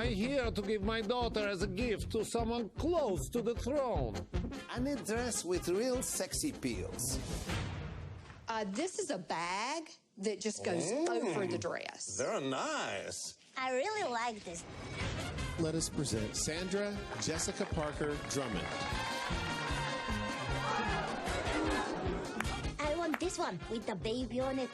I'm here to give my daughter as a gift to someone close to the throne. I need dress with real sexy peels. This is a bag that just goes over the dress. They're nice. I really like this. Let us present Sandra Jessica Parker Drummond. I want this one with the baby on it.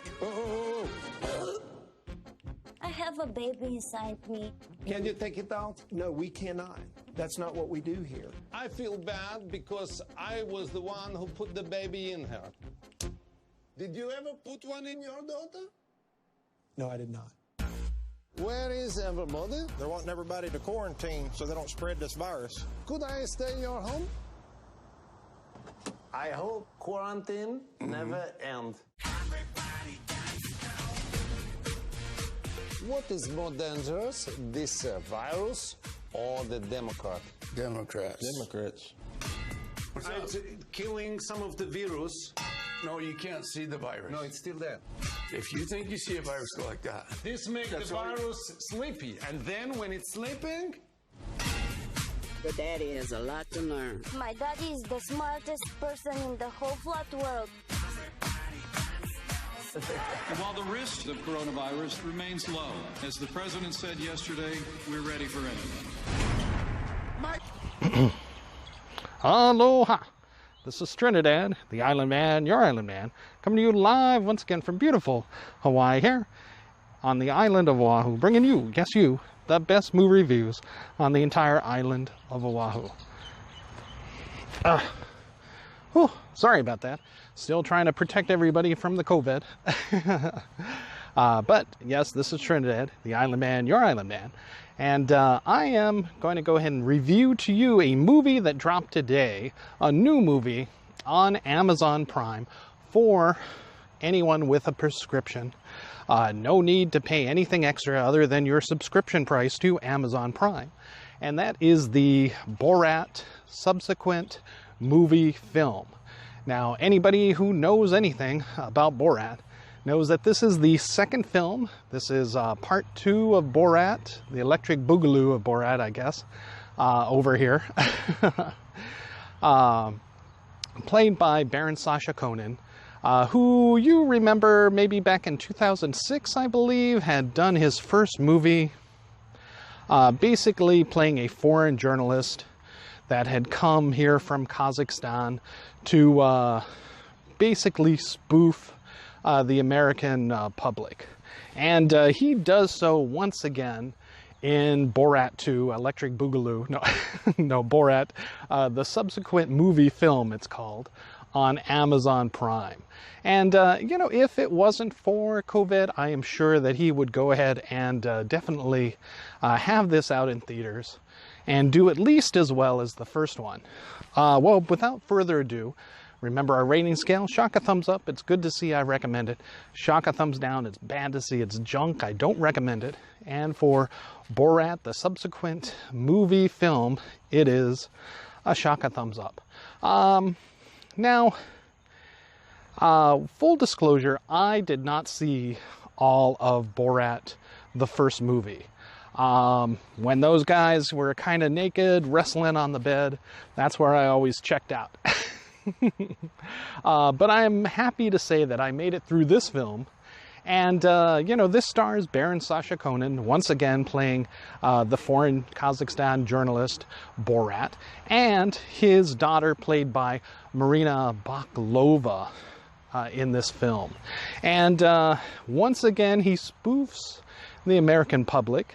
I have a baby inside me. Can you take it out? No, we cannot. That's not what we do here. I feel bad because I was the one who put the baby in her. Did you ever put one in your daughter? No, I did not. Where is everybody? They're wanting everybody to quarantine so they don't spread this virus. Could I stay in your home? I hope quarantine never ends. What is more dangerous, this virus or the Democrat? Democrats. Democrats. It's killing some of the virus. No, you can't see the virus. No, it's still there. If you think you see a virus go like that. This makes the virus sleepy, and then when it's sleeping... Your daddy has a lot to learn. My daddy is the smartest person in the whole flat world. While the risk of coronavirus remains low, as the president said yesterday, we're ready for anything. Aloha! This is Trinidad, the Island Man, your Island Man, coming to you live once again from beautiful Hawaii here on the island of Oahu, bringing you, yes you, the best movie reviews on the entire island of Oahu. Sorry about that. Still trying to protect everybody from the COVID. But yes, this is Trinidad, the Island Man, your Island Man. And I am going to go ahead and review to you a movie that dropped today, a new movie on Amazon Prime for anyone with a prescription. No need to pay anything extra other than your subscription price to Amazon Prime. And that is the Borat Subsequent MovieFilm. Now, anybody who knows anything about Borat knows that this is the second film. This is part 2 of Borat, the electric boogaloo of Borat, I guess, over here. Played by Baron Sacha Conan, who you remember maybe back in 2006, I believe, had done his first movie, basically playing a foreign journalist that had come here from Kazakhstan to basically spoof the American public. And he does so once again in Borat 2, Electric Boogaloo. No, no, Borat, the Subsequent MovieFilm, it's called, on Amazon Prime. And, you know, if it wasn't for COVID, I am sure that he would go ahead and definitely have this out in theaters and do at least as well as the first one. Well, without further ado, remember our rating scale, shock a thumbs up, it's good to see, I recommend it. Shock a thumbs down, it's bad to see, it's junk, I don't recommend it. And for Borat, the Subsequent MovieFilm, it is a shock a thumbs up. Now, full disclosure, I did not see all of Borat, the first movie. When those guys were kind of naked, wrestling on the bed, that's where I always checked out. But I'm happy to say that I made it through this film. And, you know, this stars Baron Sacha Conan, once again playing the foreign Kazakhstan journalist Borat, and his daughter played by Marina Baklova in this film. And once again, he spoofs the American public.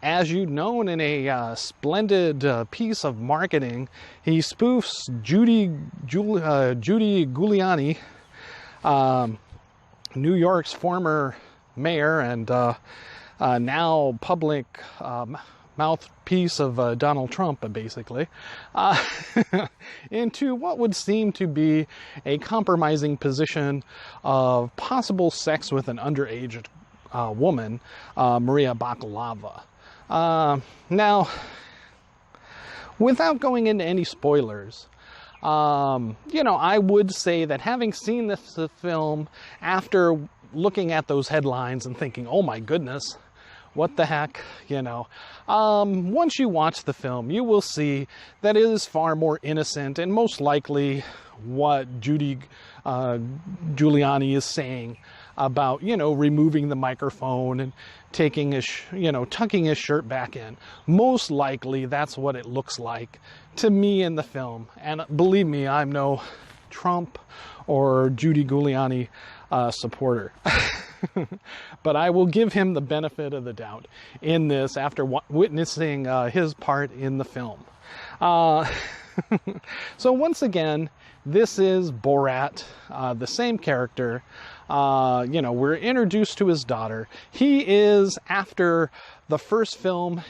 As you've known in a splendid piece of marketing, he spoofs Judy Giuliani, New York's former mayor and now public mouthpiece of Donald Trump, basically, into what would seem to be a compromising position of possible sex with an underage woman, Maria Baklava. Now, without going into any spoilers, you know, I would say that having seen this film after looking at those headlines and thinking, oh my goodness, what the heck, you know. Once you watch the film, you will see that it is far more innocent and most likely what Giuliani is saying about, you know, removing the microphone and taking his, tucking his shirt back in. Most likely that's what it looks like to me in the film. And believe me, I'm no Trump or Judy Giuliani supporter. But I will give him the benefit of the doubt in this after witnessing his part in the film. So once again, this is Borat, the same character. We're introduced to his daughter. He is, after the first film,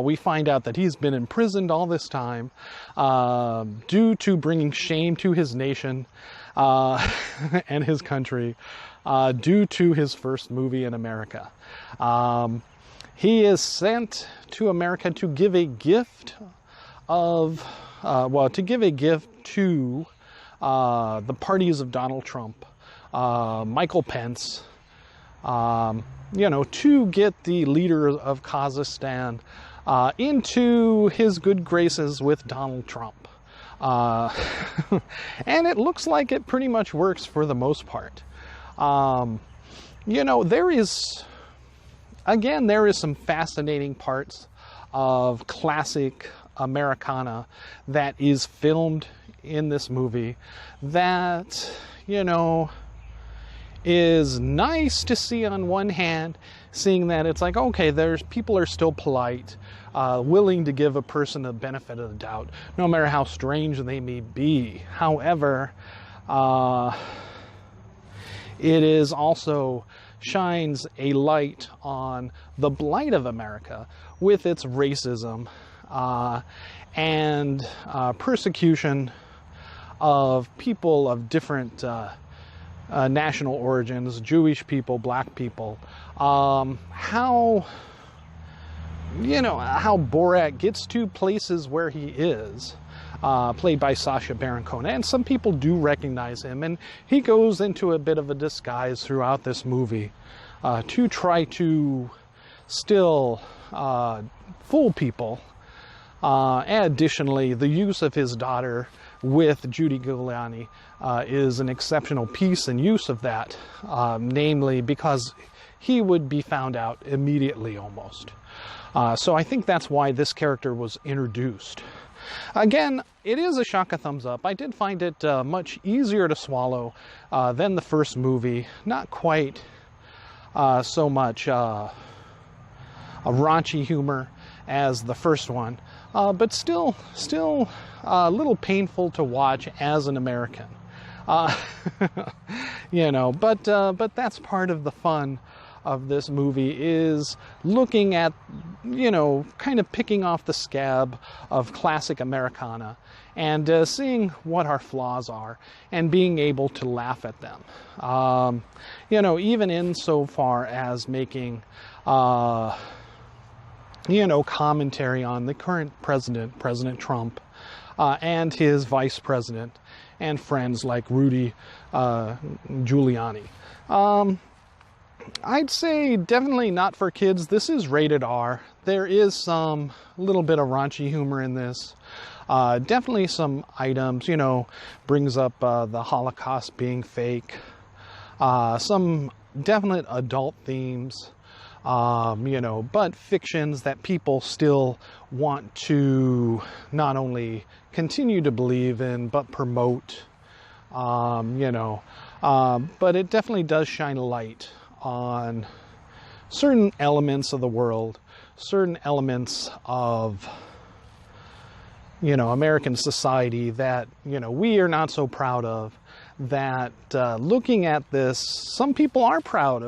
we find out that he's been imprisoned all this time due to bringing shame to his nation and his country due to his first movie in America. He is sent to America to give a gift to the parties of Donald Trump, Michael Pence, to get the leader of Kazakhstan into his good graces with Donald Trump. And it looks like it pretty much works for the most part. There is some fascinating parts of classic Americana that is filmed in this movie that, is nice to see on one hand, seeing that it's like, okay, people are still polite, willing to give a person the benefit of the doubt, no matter how strange they may be. However, it is also shines a light on the blight of America with its racism and persecution of people of different national origins, Jewish people, black people. How Borat gets to places where he is, played by Sacha Baron Cohen, and some people do recognize him, and he goes into a bit of a disguise throughout this movie to try to still fool people. Additionally, the use of his daughter with Judy Giuliani is an exceptional piece and use of that, namely because he would be found out immediately almost. So I think that's why this character was introduced. Again, it is a shock of thumbs up. I did find it much easier to swallow than the first movie. Not quite so much a raunchy humor as the first one, but still a little painful to watch as an American. But that's part of the fun of this movie, is looking at, kind of picking off the scab of classic Americana and seeing what our flaws are and being able to laugh at them. Even insofar as making, commentary on the current president, President Trump, and his vice president and friends like Rudy Giuliani. I'd say definitely not for kids. This is rated R. There is some little bit of raunchy humor in this. Definitely some items, brings up the Holocaust being fake. Some definite adult themes, but fictions that people still want to not only continue to believe in, but promote, but it definitely does shine a light on certain elements of the world, certain elements of, American society that, we are not so proud of, that looking at this, some people are proud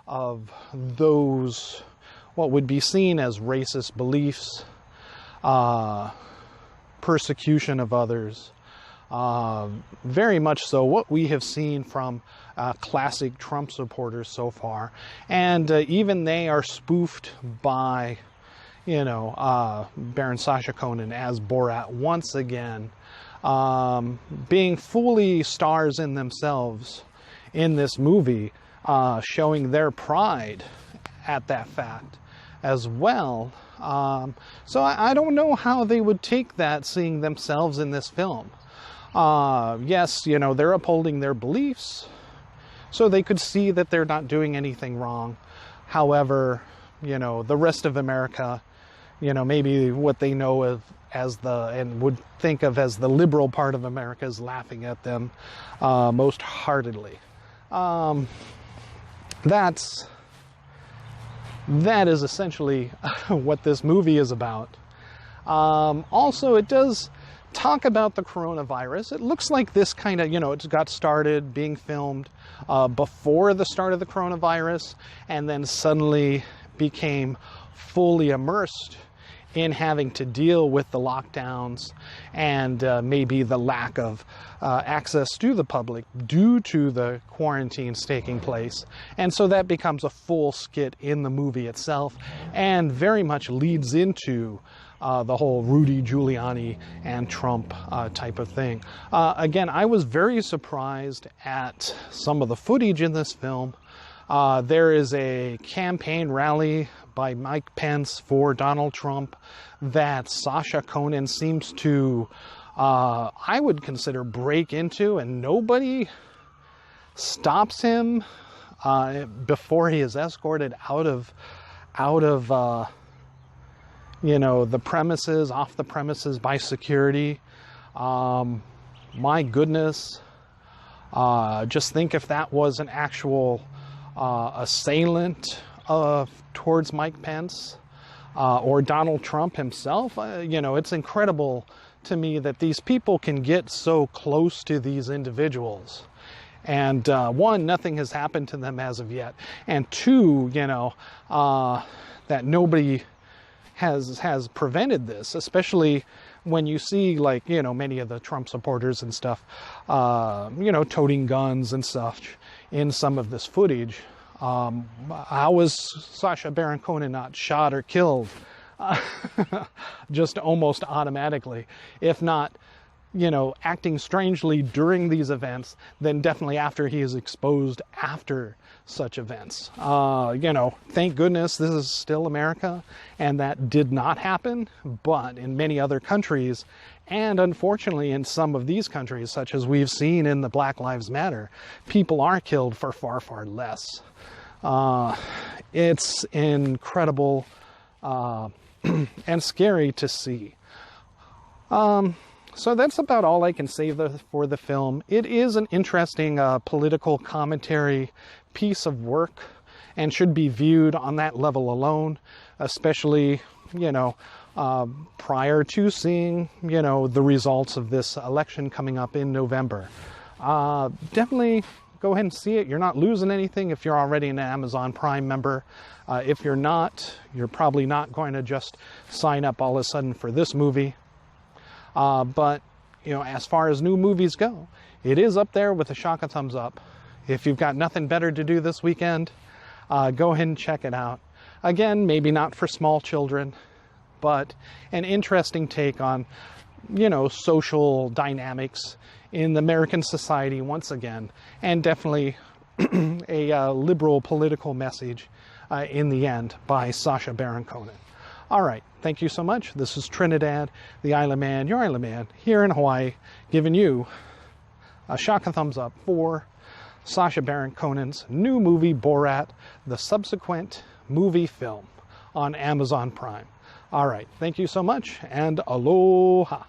of those, what would be seen as racist beliefs, persecution of others, very much so what we have seen from classic Trump supporters so far. And even they are spoofed by, Baron Sacha Cohen as Borat once again, being fully stars in themselves in this movie, showing their pride at that fact. as well. So I don't know how they would take that, seeing themselves in this film. Yes, you know, they're upholding their beliefs, so they could see that they're not doing anything wrong. However, you know, the rest of America, you know, maybe what they know of as the, and would think of as the liberal part of America, is laughing at them most heartedly. That is essentially what this movie is about. Also, it does talk about the coronavirus. It looks like this kind of, you know, it's got started being filmed before the start of the coronavirus, and then suddenly became fully immersed in having to deal with the lockdowns and maybe the lack of access to the public due to the quarantines taking place. And so that becomes a full skit in the movie itself, and very much leads into the whole Rudy Giuliani and Trump type of thing. Again, I was very surprised at some of the footage in this film. There is a campaign rally by Mike Pence for Donald Trump that Sacha Conan seems to, I would consider, break into, and nobody stops him before he is escorted out of you know, the premises, off the premises by security. My goodness, just think if that was an actual assailant towards Mike Pence or Donald Trump himself. You know, it's incredible to me that these people can get so close to these individuals. And one, nothing has happened to them as of yet. And two, you know, that nobody has prevented this, especially when you see, like, you know, many of the Trump supporters and stuff, you know, toting guns and such in some of this footage. How was Sacha Baron Cohen not shot or killed just almost automatically? If not, you know, acting strangely during these events, then definitely after he is exposed after such events. You know, thank goodness this is still America and that did not happen, but in many other countries, and unfortunately in some of these countries, such as we've seen in the Black Lives Matter, people are killed for far, far less. It's incredible and scary to see. So that's about all I can say for the film. It is an interesting political commentary piece of work and should be viewed on that level alone, especially, you know, prior to seeing, you know, the results of this election coming up in November. Definitely go ahead and see it. You're not losing anything if you're already an Amazon Prime member. If you're not, you're probably not going to just sign up all of a sudden for this movie. But, you know, as far as new movies go, it is up there with a shock of thumbs up. If you've got nothing better to do this weekend, go ahead and check it out. Again, maybe not for small children, but an interesting take on, you know, social dynamics in American society once again, and definitely a liberal political message in the end by Sacha Baron Cohen. All right, thank you so much. This is Trinidad the Island Man, your Island Man, here in Hawaii, giving you a shock of thumbs up for Sacha Baron Cohen's new movie, Borat the Subsequent MovieFilm on Amazon Prime. All right, thank you so much, and aloha.